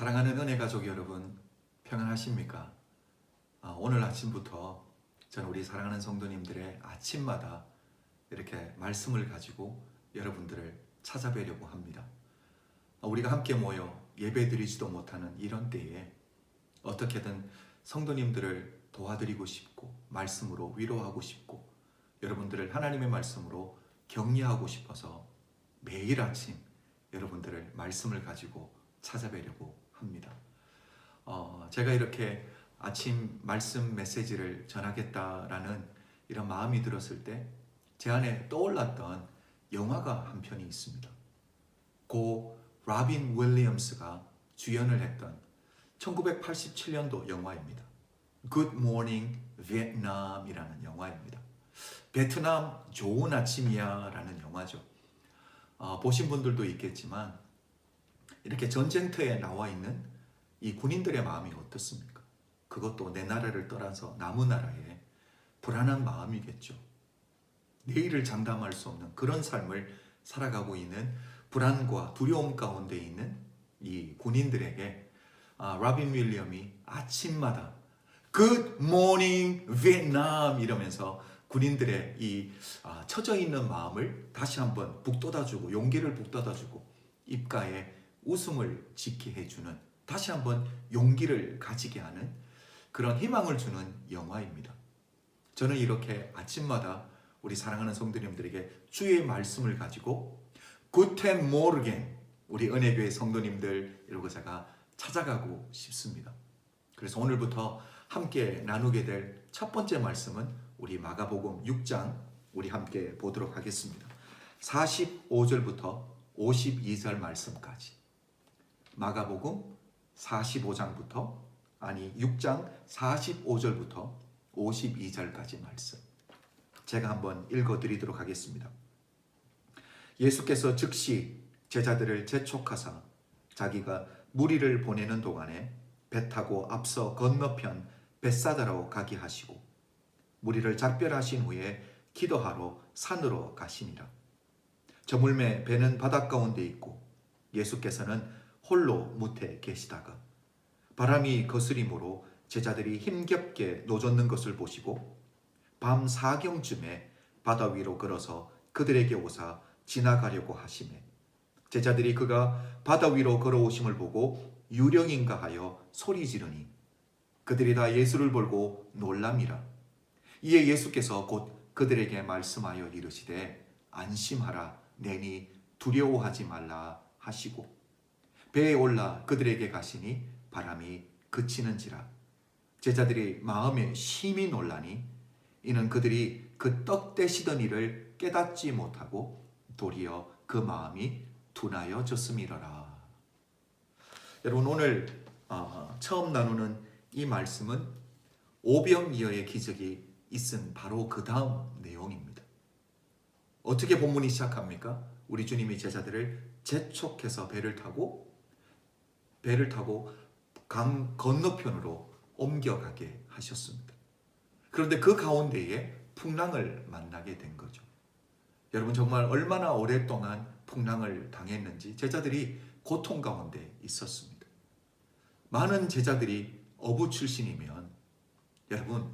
사랑하는 은혜 가족 여러분, 평안하십니까? 오늘 아침부터 저는 우리 사랑하는 성도님들의 아침마다 이렇게 말씀을 가지고 여러분들을 찾아뵈려고 합니다. 우리가 함께 모여 예배드리지도 못하는 이런 때에 어떻게든 성도님들을 도와드리고 싶고 말씀으로 위로하고 싶고 여러분들을 하나님의 말씀으로 격려하고 싶어서 매일 아침 여러분들을 말씀을 가지고 찾아뵈려고 합니다. 제가 이렇게 아침 말씀 메시지를 전하겠다라는 이런 마음이 들었을 때 제 안에 떠올랐던 영화가 한 편이 있습니다. 고 라빈 윌리엄스가 주연을 했던 1987년도 영화입니다. Good Morning Vietnam이라는 영화입니다. 베트남 좋은 아침이야 라는 영화죠. 보신 분들도 있겠지만 이렇게 전쟁터에 나와 있는 이 군인들의 마음이 어떻습니까? 그것도 내 나라를 떠나서 남의 나라에 불안한 마음이겠죠. 내일을 장담할 수 없는 그런 삶을 살아가고 있는 불안과 두려움 가운데 있는 이 군인들에게 라빈 윌리엄이 아침마다 Good Morning Vietnam 이러면서 군인들의 이 처져 있는 마음을 다시 한번 북돋아주고 용기를 북돋아주고 입가에 웃음을 짓게 해주는 다시 한번 용기를 가지게 하는 그런 희망을 주는 영화입니다. 저는 이렇게 아침마다 우리 사랑하는 성도님들에게 주의 말씀을 가지고 구텐 모르겐 우리 은혜교회 성도님들 이러고 제가 찾아가고 싶습니다. 그래서 오늘부터 함께 나누게 될 첫 번째 말씀은 우리 마가복음 6장 우리 함께 보도록 하겠습니다. 45절부터 52절 말씀까지 마가복음 45장부터 6장 45절부터 52절까지 말씀 제가 한번 읽어드리도록 하겠습니다. 예수께서 즉시 제자들을 재촉하사 자기가 무리를 보내는 동안에 배 타고 앞서 건너편 벳사다로 가게 하시고 무리를 작별하신 후에 기도하러 산으로 가시니라. 저물매 배는 바닷 가운데 있고 예수께서는 홀로 무태 계시다가 바람이 거스림으로 제자들이 힘겹게 노젓는 것을 보시고 밤 사경쯤에 바다 위로 걸어서 그들에게 오사 지나가려고 하시매 제자들이 그가 바다 위로 걸어오심을 보고 유령인가 하여 소리 지르니 그들이 다 예수를 보고 놀람이라. 이에 예수께서 곧 그들에게 말씀하여 이르시되 안심하라 내니 두려워하지 말라 하시고 배에 올라 그들에게 가시니 바람이 그치는지라. 제자들이 마음에 심히 놀라니 이는 그들이 그 떡 떼시던 일을 깨닫지 못하고 도리어 그 마음이 둔하여졌음이로라. 여러분 오늘 처음 나누는 이 말씀은 오병이어의 기적이 있은 바로 그 다음 내용입니다. 어떻게 본문이 시작합니까? 우리 주님이 제자들을 재촉해서 배를 타고 강 건너편으로 옮겨가게 하셨습니다. 그런데 그 가운데에 풍랑을 만나게 된 거죠. 여러분 정말 얼마나 오랫동안 풍랑을 당했는지 제자들이 고통 가운데 있었습니다. 많은 제자들이 어부 출신이면 여러분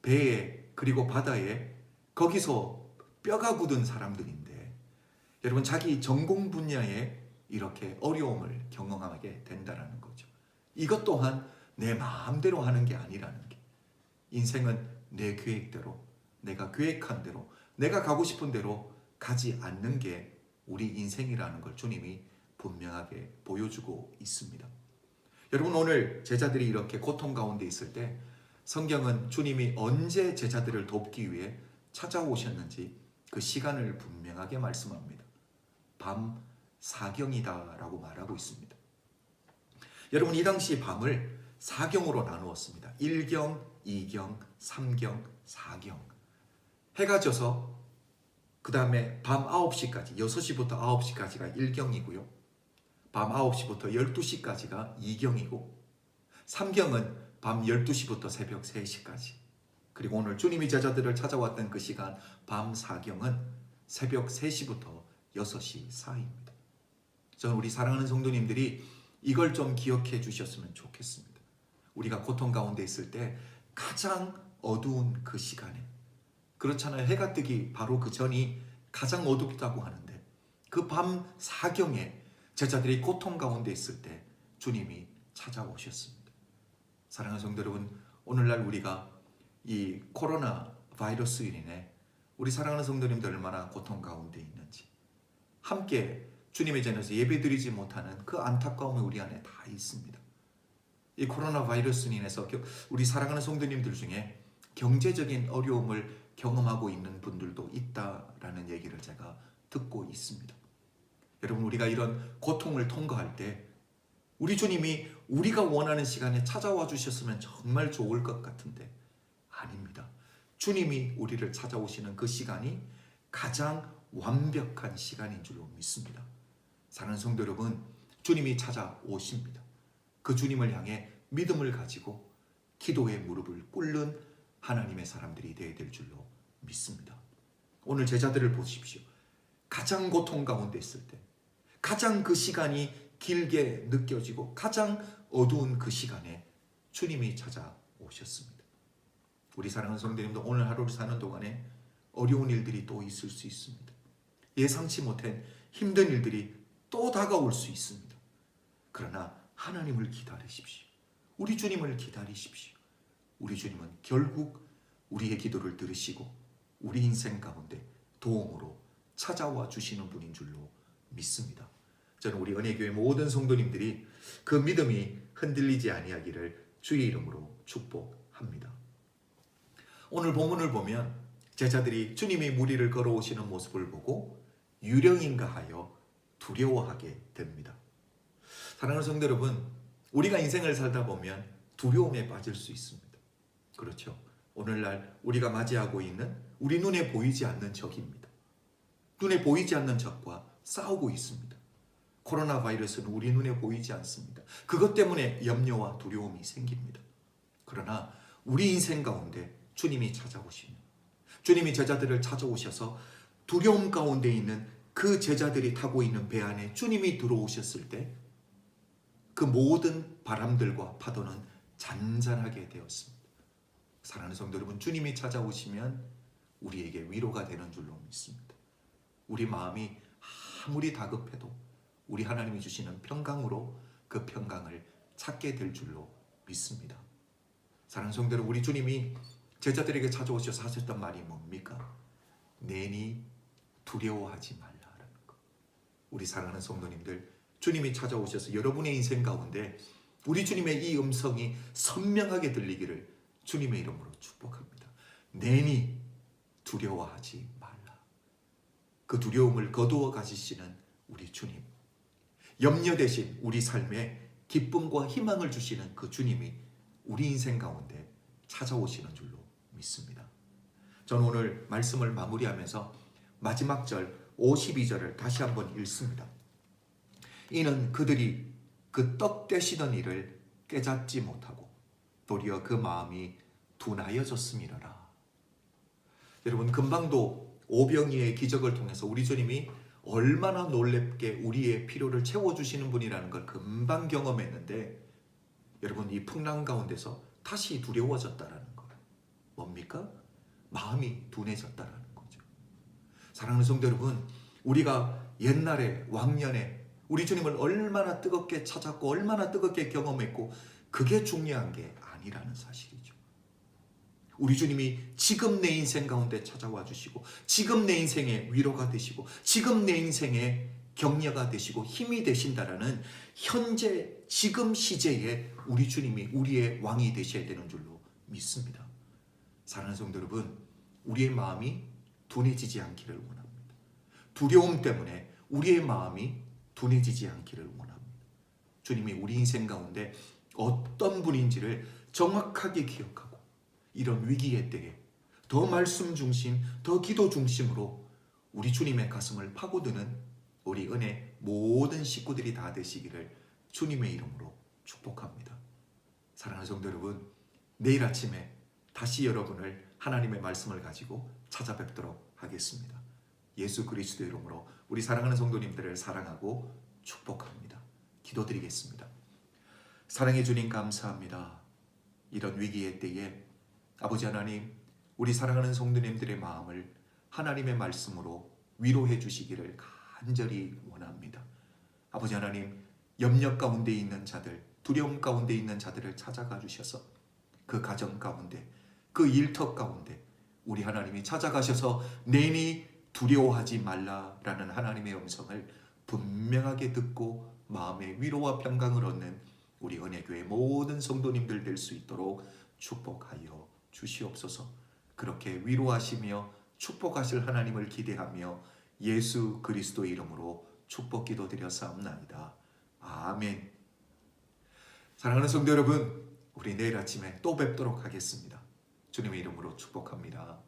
배에 그리고 바다에 거기서 뼈가 굳은 사람들인데 여러분 자기 전공 분야에 이렇게 어려움을 경험하게 된다는 거죠. 이것 또한 내 마음대로 하는 게 아니라는 게 인생은 내 계획대로 내가 계획한 대로 내가 가고 싶은 대로 가지 않는 게 우리 인생이라는 걸 주님이 분명하게 보여주고 있습니다. 여러분 오늘 제자들이 이렇게 고통 가운데 있을 때 성경은 주님이 언제 제자들을 돕기 위해 찾아오셨는지 그 시간을 분명하게 말씀합니다. 밤 사경이다 라고 말하고 있습니다. 여러분 이 당시 밤을 사경으로 나누었습니다. 1경, 2경, 3경, 4경. 해가 져서 그 다음에 밤 9시까지 6시부터 9시까지가 1경이고요. 밤 9시부터 12시까지가 2경이고 3경은 밤 12시부터 새벽 3시까지 그리고 오늘 주님이 제자들을 찾아왔던 그 시간 밤 4경은 새벽 3시부터 6시 사이입니다. 저는 우리 사랑하는 성도님들이 이걸 좀 기억해 주셨으면 좋겠습니다. 우리가 고통 가운데 있을 때 가장 어두운 그 시간에, 그렇잖아요. 해가 뜨기 바로 그 전이 가장 어둡다고 하는데 그 밤 사경에 제자들이 고통 가운데 있을 때 주님이 찾아오셨습니다. 사랑하는 성도 여러분, 오늘날 우리가 이 코로나 바이러스로 인해 우리 사랑하는 성도님들 얼마나 고통 가운데 있는지, 함께 주님의 전에서 예배드리지 못하는 그 안타까움이 우리 안에 다 있습니다. 이 코로나 바이러스로 인해서 우리 사랑하는 성도님들 중에 경제적인 어려움을 경험하고 있는 분들도 있다라는 얘기를 제가 듣고 있습니다. 여러분, 우리가 이런 고통을 통과할 때 우리 주님이 우리가 원하는 시간에 찾아와 주셨으면 정말 좋을 것 같은데 아닙니다. 주님이 우리를 찾아오시는 그 시간이 가장 완벽한 시간인 줄로 믿습니다. 사랑하는 성도 여러분, 주님이 찾아오십니다. 그 주님을 향해 믿음을 가지고 기도의 무릎을 꿇는 하나님의 사람들이 되어야 될 줄로 믿습니다. 오늘 제자들을 보십시오. 가장 고통 가운데 있을 때, 가장 그 시간이 길게 느껴지고 가장 어두운 그 시간에 주님이 찾아오셨습니다. 우리 사랑하는 성도님도 오늘 하루를 사는 동안에 어려운 일들이 또 있을 수 있습니다. 예상치 못한 힘든 일들이 또 다가올 수 있습니다. 그러나 하나님을 기다리십시오. 우리 주님을 기다리십시오. 우리 주님은 결국 우리의 기도를 들으시고 우리 인생 가운데 도움으로 찾아와 주시는 분인 줄로 믿습니다. 저는 우리 은혜교회 모든 성도님들이 그 믿음이 흔들리지 아니하기를 주의 이름으로 축복합니다. 오늘 본문을 보면 제자들이 주님이 무리를 걸어오시는 모습을 보고 유령인가 하여 두려워하게 됩니다. 사랑하는 성도 여러분, 우리가 인생을 살다 보면 두려움에 빠질 수 있습니다. 그렇죠? 오늘날 우리가 맞이하고 있는 우리 눈에 보이지 않는 적입니다. 눈에 보이지 않는 적과 싸우고 있습니다. 코로나 바이러스는 우리 눈에 보이지 않습니다. 그것 때문에 염려와 두려움이 생깁니다. 그러나 우리 인생 가운데 주님이 찾아오시면, 주님이 제자들을 찾아오셔서 두려움 가운데 있는 그 제자들이 타고 있는 배 안에 주님이 들어오셨을 때 그 모든 바람들과 파도는 잔잔하게 되었습니다. 사랑하는 성도 여러분, 주님이 찾아오시면 우리에게 위로가 되는 줄로 믿습니다. 우리 마음이 아무리 다급해도 우리 하나님이 주시는 평강으로 그 평강을 찾게 될 줄로 믿습니다. 사랑하는 성도 여러분, 우리 주님이 제자들에게 찾아오셔서 하셨던 말이 뭡니까? 내니 두려워하지 말라라는 것. 우리 사랑하는 성도님들, 주님이 찾아오셔서 여러분의 인생 가운데 우리 주님의 이 음성이 선명하게 들리기를 주님의 이름으로 축복합니다. 내니 두려워하지 말라. 그 두려움을 거두어 가지시는 우리 주님, 염려 대신 우리 삶에 기쁨과 희망을 주시는 그 주님이 우리 인생 가운데 찾아오시는 줄로 믿습니다. 저는 오늘 말씀을 마무리하면서 마지막 절 52절을 다시 한번 읽습니다. 이는 그들이 그 떡 떼시던 일을 깨닫지 못하고 도리어 그 마음이 둔하여졌음이로라. 여러분, 금방도 오병이의 기적을 통해서 우리 주님이 얼마나 놀랍게 우리의 필요를 채워주시는 분이라는 걸 금방 경험했는데, 여러분, 이 풍랑 가운데서 다시 두려워졌다라는 거예요. 뭡니까? 마음이 둔해졌다라는 거죠. 사랑하는 성도 여러분, 우리가 옛날에 왕년에 우리 주님을 얼마나 뜨겁게 찾았고 얼마나 뜨겁게 경험했고 그게 중요한 게 아니라는 사실이죠. 우리 주님이 지금 내 인생 가운데 찾아와 주시고 지금 내 인생의 위로가 되시고 지금 내 인생의 격려가 되시고 힘이 되신다라는 현재 지금 시제에 우리 주님이 우리의 왕이 되셔야 되는 줄로 믿습니다. 사랑하는 성도 여러분, 우리의 마음이 둔해지지 않기를 원합니다. 두려움 때문에 우리의 마음이 둔해지지 않기를 원합니다. 주님이 우리 인생 가운데 어떤 분인지를 정확하게 기억하고 이런 위기의 때에 더 말씀 중심, 더 기도 중심으로 우리 주님의 가슴을 파고드는 우리 은혜 모든 식구들이 다 되시기를 주님의 이름으로 축복합니다. 사랑하는 성도 여러분, 내일 아침에 다시 여러분을 하나님의 말씀을 가지고 찾아뵙도록 하겠습니다. 예수 그리스도의 이름으로 우리 사랑하는 성도님들을 사랑하고 축복합니다. 기도드리겠습니다. 사랑해 주님 감사합니다. 이런 위기의 때에 아버지 하나님, 우리 사랑하는 성도님들의 마음을 하나님의 말씀으로 위로해 주시기를 간절히 원합니다. 아버지 하나님, 염려 가운데 있는 자들, 두려움 가운데 있는 자들을 찾아가 주셔서 그 가정 가운데, 그 일터 가운데 우리 하나님이 찾아가셔서 내니 두려워하지 말라라는 하나님의 음성을 분명하게 듣고 마음의 위로와 평강을 얻는 우리 은혜교회 모든 성도님들 될 수 있도록 축복하여 주시옵소서. 그렇게 위로하시며 축복하실 하나님을 기대하며 예수 그리스도의 이름으로 축복 기도드렸사옵나이다. 아멘. 사랑하는 성도 여러분, 우리 내일 아침에 또 뵙도록 하겠습니다. 주님의 이름으로 축복합니다.